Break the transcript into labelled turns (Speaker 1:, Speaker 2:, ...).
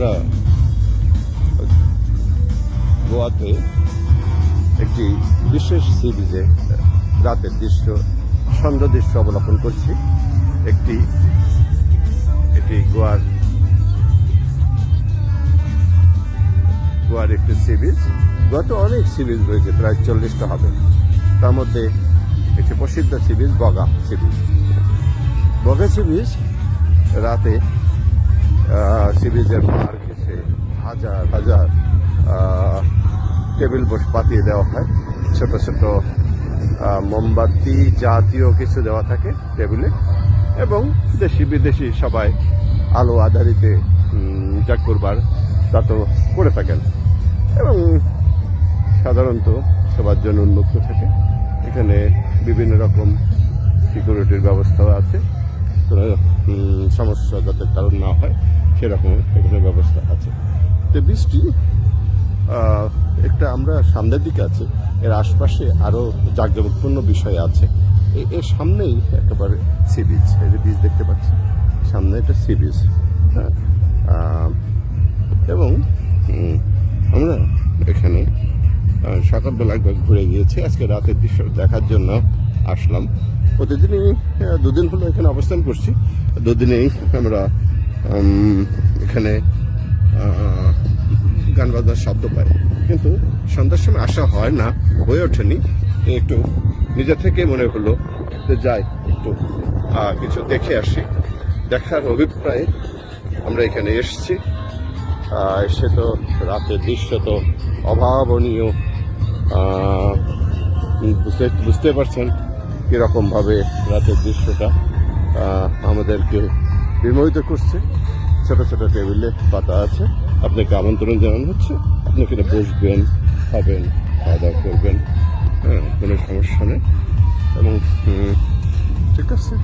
Speaker 1: আমরা গোয়াতে একটি বিশেষ সি বিচে রাতের দৃশ্য, সুন্দর দৃশ্য অবলোকন করছি। এটি গোয়ার একটি সি বিচ। গোয়াতে অনেক সি বিচ রয়েছে, প্রায় 40টা হবে। তার মধ্যে একটি প্রসিদ্ধ সি বিচ বগা সি বিচ। বগা সি বিচ রাতে সি বিচের পার ঘেঁষে হাজার হাজার টেবিল বসে পাতিয়ে দেওয়া হয়। ছোট ছোট মোমবাতি জাতীয় কিছু দেওয়া থাকে টেবিলে, এবং দেশি বিদেশি সবাই আলো আধারিতে যা করবার তা তো করে থাকেন, এবং সাধারণত সবার জন্য উন্মুক্ত থাকে। এখানে বিভিন্ন রকম সিকিউরিটির ব্যবস্থাও আছে, কোনো সমস্যা যাতে কারণ না হয় সেরকম এখানে ব্যবস্থা আছে। তো বীজটি একটা আমরা সামনের দিকে আছে, এর আশপাশে আরও জাঁকজমকপূর্ণ বিষয় আছে। এর সামনেই একেবারে সি বিচ, এই যে বিচ দেখতে পাচ্ছি সামনে, এটা সি বিচ। হ্যাঁ, এবং আমরা এখানে সকালবেলা একবার ঘুরে গিয়েছি, আজকে রাতের দৃশ্য দেখার জন্য আসলাম। প্রতিদিনই 2 দিন হলো এখানে অবস্থান করছি। 2 দিনেই আমরা এখানে গান বাজনার শব্দ পাই, কিন্তু সন্ধ্যার সময় আসা হয় না, হয়ে ওঠেনি। একটু নিজে থেকে মনে হলো যে যাই একটু কিছু দেখে আসি। দেখার অভিপ্রায়ে আমরা এখানে এসেছি। এসে তো রাতের দৃশ্য তো অভাবনীয়, বুঝতে পারছেন কীরকমভাবে রাতের দৃশ্যটা আমাদেরকে বিমোহিত করছে। ছোট ছোট টেবিলে পাতা আছে, আপনাকে আমন্ত্রণ জানানো হচ্ছে, আপনি এখানে বসবেন, খাবেন, খাওয়া দাওয়া করবেন, হ্যাঁ, কোনো সমস্যা নেই। এবং ঠিক আছে।